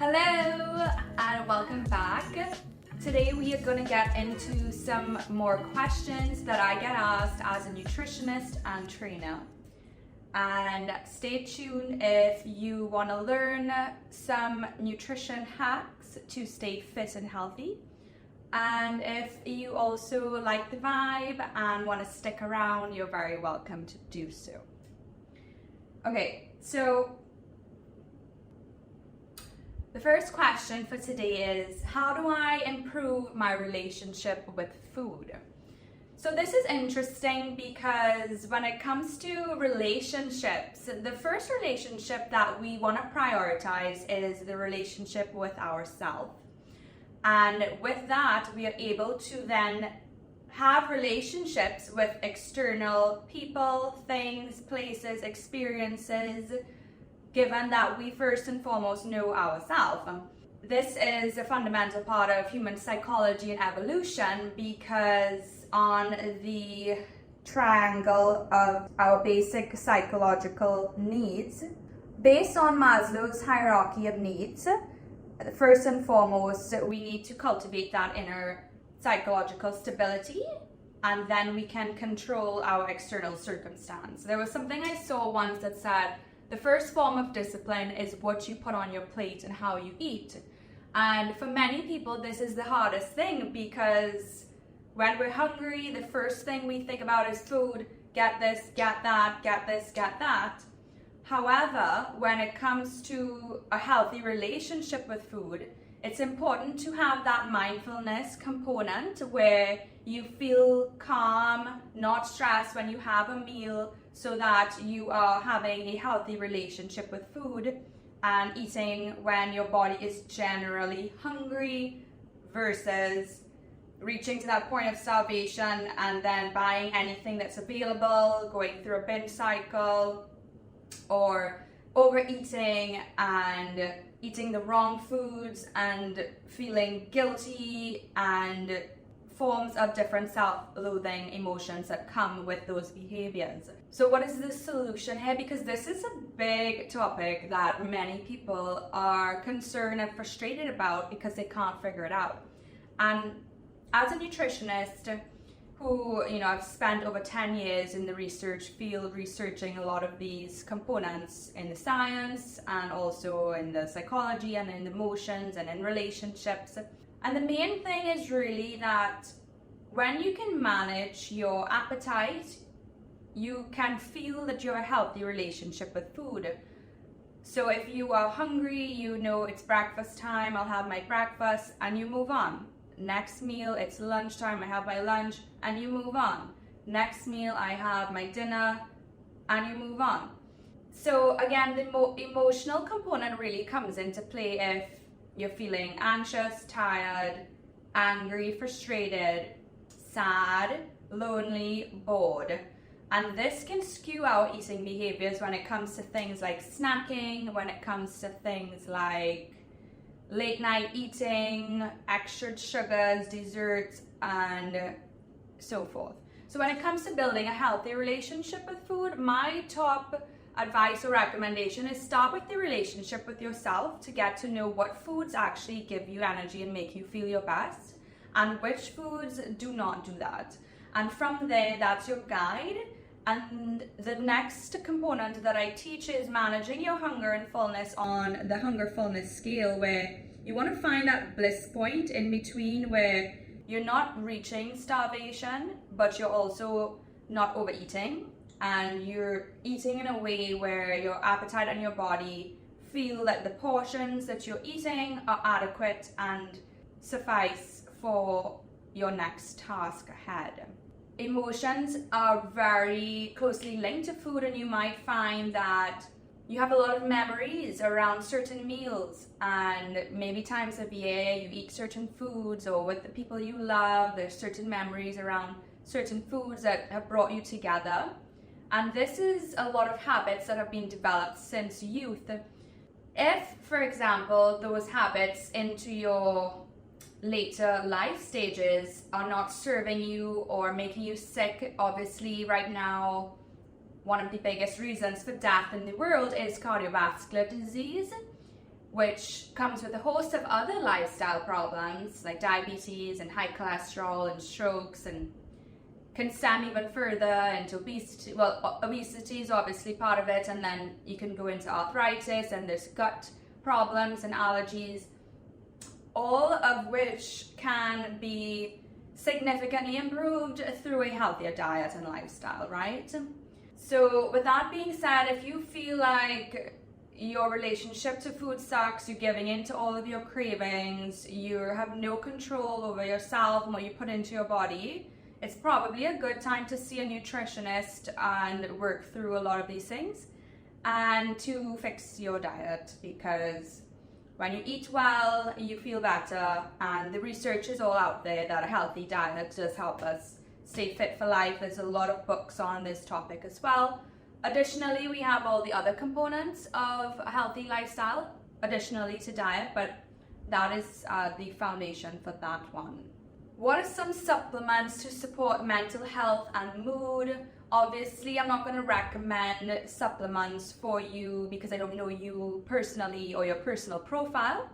Hello and welcome back. Today we are going to get into some more questions that I get asked as a nutritionist and trainer. And stay tuned if you want to learn some nutrition hacks to stay fit and healthy. And if you also like the vibe and want to stick around, you're very welcome to do so. Okay, so the first question for today is, how do I improve my relationship with food? So this is interesting because when it comes to relationships, the first relationship that we want to prioritize is the relationship with ourselves. And with that, we are able to then have relationships with external people, things, places, experiences, given that we first and foremost know ourselves. This is a fundamental part of human psychology and evolution, because on the triangle of our basic psychological needs, based on Maslow's hierarchy of needs, first and foremost, we need to cultivate that inner psychological stability, and then we can control our external circumstance. There was something I saw once that said, the first form of discipline is what you put on your plate and how you eat. And for many people, this is the hardest thing, because when we're hungry, the first thing we think about is food. Get this, get that, get this, get that. However, when it comes to a healthy relationship with food, it's important to have that mindfulness component where you feel calm, not stressed when you have a meal, so that you are having a healthy relationship with food and eating when your body is generally hungry, versus reaching to that point of starvation and then buying anything that's available, going through a binge cycle, or overeating and eating the wrong foods and feeling guilty, and forms of different self-loathing emotions that come with those behaviors. So what is the solution here? Because this is a big topic that many people are concerned and frustrated about because they can't figure it out. And as a nutritionist who, I've spent over 10 years in the research field researching a lot of these components in the science and also in the psychology and in emotions and in relationships. And the main thing is really that when you can manage your appetite, you can feel that you have a healthy relationship with food. So if you are hungry, it's breakfast time, I'll have my breakfast, and you move on. Next meal, it's lunchtime, I have my lunch, and you move on. Next meal, I have my dinner, and you move on. So again, the emotional component really comes into play if you're feeling anxious, tired, angry, frustrated, sad, lonely, bored. And this can skew our eating behaviors when it comes to things like snacking, when it comes to things like late night eating, extra sugars, desserts, and so forth. So when it comes to building a healthy relationship with food, my top advice or recommendation is start with the relationship with yourself to get to know what foods actually give you energy and make you feel your best, and which foods do not do that. And from there, that's your guide. And the next component that I teach is managing your hunger and fullness on the hunger fullness scale, where you want to find that bliss point in between where you're not reaching starvation, but you're also not overeating, and you're eating in a way where your appetite and your body feel that the portions that you're eating are adequate and suffice for your next task ahead. Emotions are very closely linked to food, and you might find that you have a lot of memories around certain meals, and maybe times of year you eat certain foods, or with the people you love, there's certain memories around certain foods that have brought you together. And this is a lot of habits that have been developed since youth. If, for example, those habits into your later life stages are not serving you or making you sick, obviously right now one of the biggest reasons for death in the world is cardiovascular disease. which comes with a host of other lifestyle problems like diabetes and high cholesterol and strokes, and can stem even further into obesity. Well, obesity is obviously part of it, and then you can go into arthritis, and there's gut problems and allergies, all of which can be significantly improved through a healthier diet and lifestyle, right? So with that being said, if you feel like your relationship to food sucks, you're giving into all of your cravings, you have no control over yourself and what you put into your body, it's probably a good time to see a nutritionist and work through a lot of these things and to fix your diet, because when you eat well, you feel better, and the research is all out there that a healthy diet does help us stay fit for life. There's a lot of books on this topic as well. Additionally, we have all the other components of a healthy lifestyle, additionally to diet, but that is the foundation for that one. What are some supplements to support mental health and mood? Obviously, I'm not going to recommend supplements for you because I don't know you personally or your personal profile.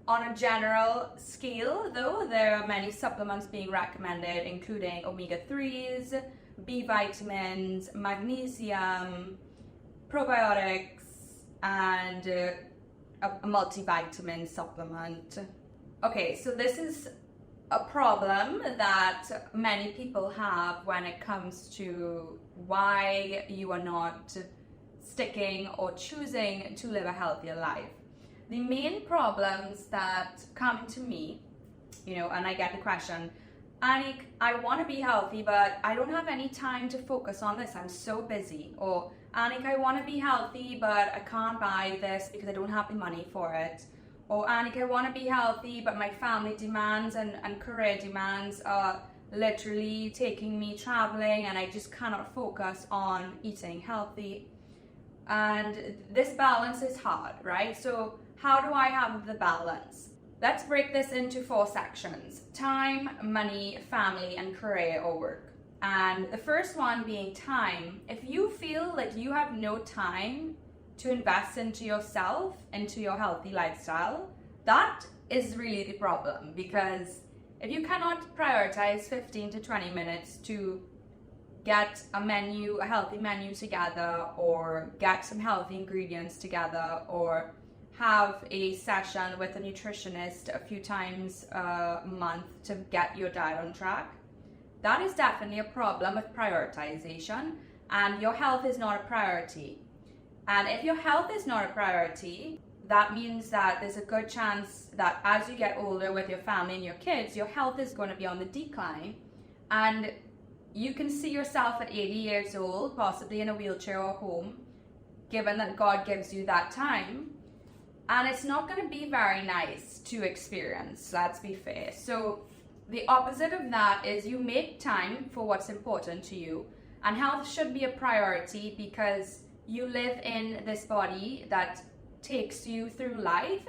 On a general scale, though, there are many supplements being recommended, including omega-3s, B vitamins, magnesium, probiotics, and a multivitamin supplement. Okay, so this is a problem that many people have when it comes to why you are not sticking or choosing to live a healthier life. The main problems that come to me, and I get the question, Annick, I want to be healthy, but I don't have any time to focus on this. I'm so busy. Or Annick, I want to be healthy, but I can't buy this because I don't have the money for it. Or Annick, I want to be healthy, but my family demands and career demands are literally taking me traveling, and I just cannot focus on eating healthy. And this balance is hard, right? So how do I have the balance? Let's break this into 4 sections: time, money, family, and career or work. And the first one being time. If you feel like you have no time to invest into yourself, into your healthy lifestyle, that is really the problem, because if you cannot prioritize 15 to 20 minutes to get a healthy menu together, or get some healthy ingredients together, or have a session with a nutritionist a few times a month to get your diet on track, that is definitely a problem with prioritization, and your health is not a priority. And if your health is not a priority, that means that there's a good chance that as you get older with your family and your kids, your health is going to be on the decline, and you can see yourself at 80 years old, possibly in a wheelchair or home, given that God gives you that time. And it's not going to be very nice to experience, let's be fair. So the opposite of that is you make time for what's important to you. And health should be a priority, because you live in this body that takes you through life,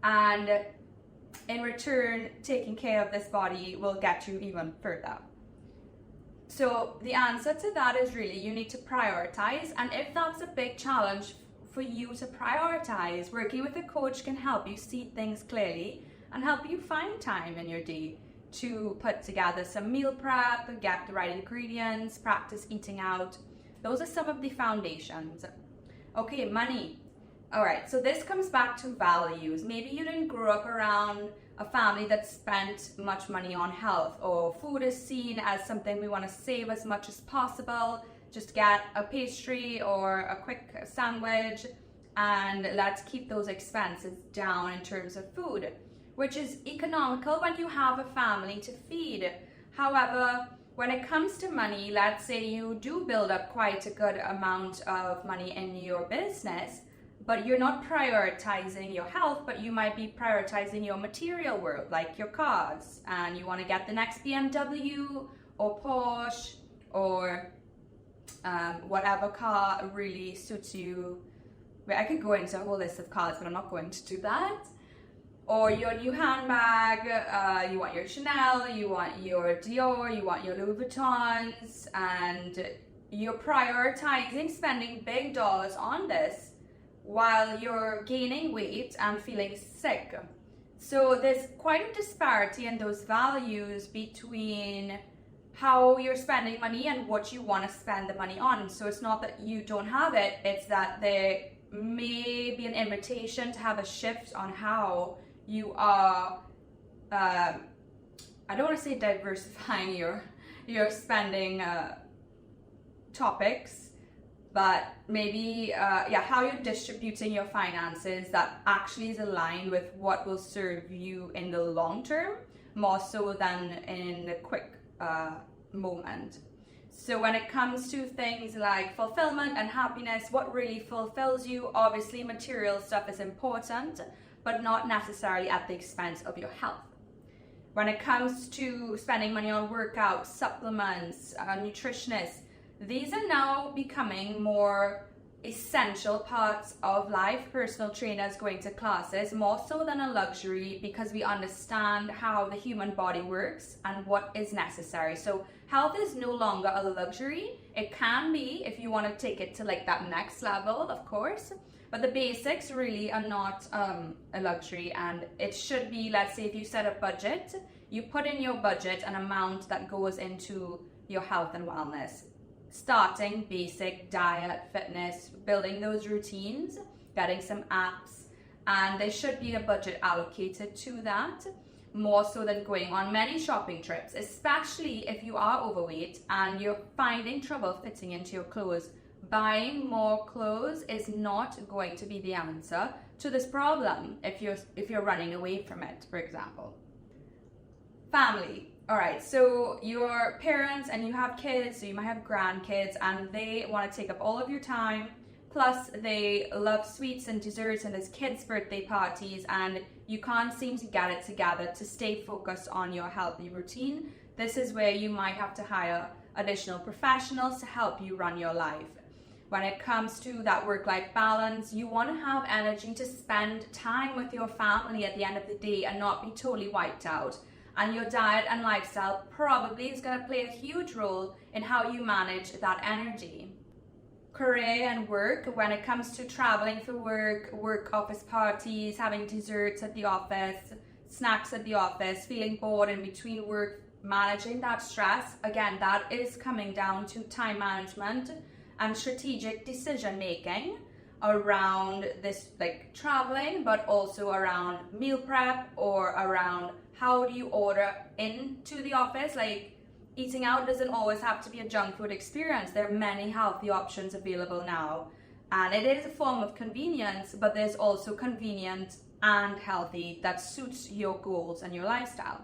and in return, taking care of this body will get you even further. So the answer to that is really you need to prioritize. And if that's a big challenge for you to prioritize, working with a coach can help you see things clearly and help you find time in your day to put together some meal prep, get the right ingredients, practice eating out. Those are some of the foundations. Okay, money. All right, so this comes back to values. Maybe you didn't grow up around a family that spent much money on health, or food is seen as something we want to save as much as possible. Just get a pastry or a quick sandwich, and let's keep those expenses down in terms of food, which is economical when you have a family to feed. However, when it comes to money, let's say you do build up quite a good amount of money in your business, but you're not prioritizing your health, but you might be prioritizing your material world, like your cars, and you want to get the next BMW or Porsche or whatever car really suits you. I could go into a whole list of cars, but I'm not going to do that. Or your new handbag, you want your Chanel, you want your Dior, you want your Louis Vuittons, and you're prioritizing spending big dollars on this, while you're gaining weight and feeling sick. So there's quite a disparity in those values between how you're spending money and what you want to spend the money on. So it's not that you don't have it, it's that there may be an invitation to have a shift on how you are, I don't want to say diversifying your spending topics, but maybe how you're distributing your finances that actually is aligned with what will serve you in the long term, more so than in the quick moment. So when it comes to things like fulfillment and happiness, what really fulfills you, obviously material stuff is important, but not necessarily at the expense of your health. When it comes to spending money on workouts, supplements, nutritionists, these are now becoming more essential parts of life. Personal trainers going to classes, more so than a luxury, because we understand how the human body works and what is necessary. So health is no longer a luxury. It can be if you want to take it to like that next level, of course, but the basics really are not a luxury. And it should be, let's say if you set a budget, you put in your budget an amount that goes into your health and wellness. Starting basic diet, fitness, building those routines, getting some apps, and there should be a budget allocated to that, more so than going on many shopping trips, especially if you are overweight and you're finding trouble fitting into your clothes. Buying more clothes is not going to be the answer to this problem if you're running away from it, for example. Family. All right, so your parents and you have kids, so you might have grandkids, and they want to take up all of your time. Plus, they love sweets and desserts, and there's kids' birthday parties, and you can't seem to get it together to stay focused on your healthy routine. This is where you might have to hire additional professionals to help you run your life. When it comes to that work-life balance, you want to have energy to spend time with your family at the end of the day and not be totally wiped out. And your diet and lifestyle probably is going to play a huge role in how you manage that energy. Career and work, when it comes to traveling for work office parties, having desserts at the office, snacks at the office, feeling bored in between work, managing that stress, again, that is coming down to time management and strategic decision making around this, like traveling, but also around meal prep or around how do you order into the office. Like eating out doesn't always have to be a junk food experience. There are many healthy options available now, and it is a form of convenience, but there's also convenient and healthy that suits your goals and your lifestyle.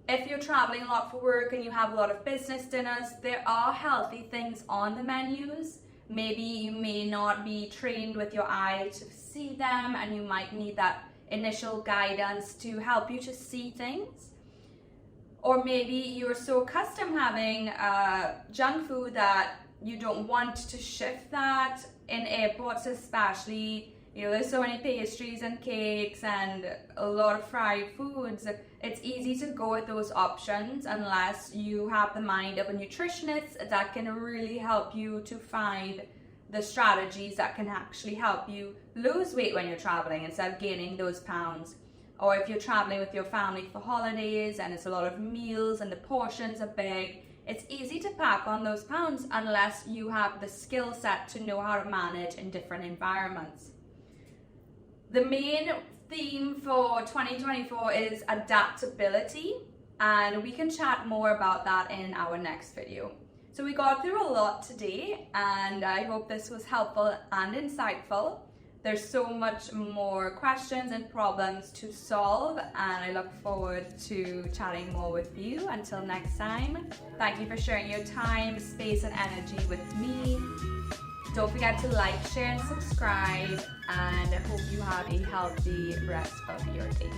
If you're traveling a lot for work and you have a lot of business dinners, there are healthy things on the menus. Maybe you may not be trained with your eye to see them, and you might need that initial guidance to help you to see things. Or maybe you're so accustomed having junk food that you don't want to shift that. In airports especially, you know, there's so many pastries and cakes and a lot of fried foods. It's easy to go with those options unless you have the mind of a nutritionist that can really help you to find the strategies that can actually help you lose weight when you're traveling instead of gaining those pounds. Or if you're traveling with your family for holidays and it's a lot of meals and the portions are big, it's easy to pack on those pounds unless you have the skill set to know how to manage in different environments. The main theme for 2024 is adaptability, and we can chat more about that in our next video. So we got through a lot today, and I hope this was helpful and insightful. There's so much more questions and problems to solve, and I look forward to chatting more with you. Until next time, thank you for sharing your time, space, and energy with me. Don't forget to like, share, and subscribe, and I hope you have a healthy rest of your day.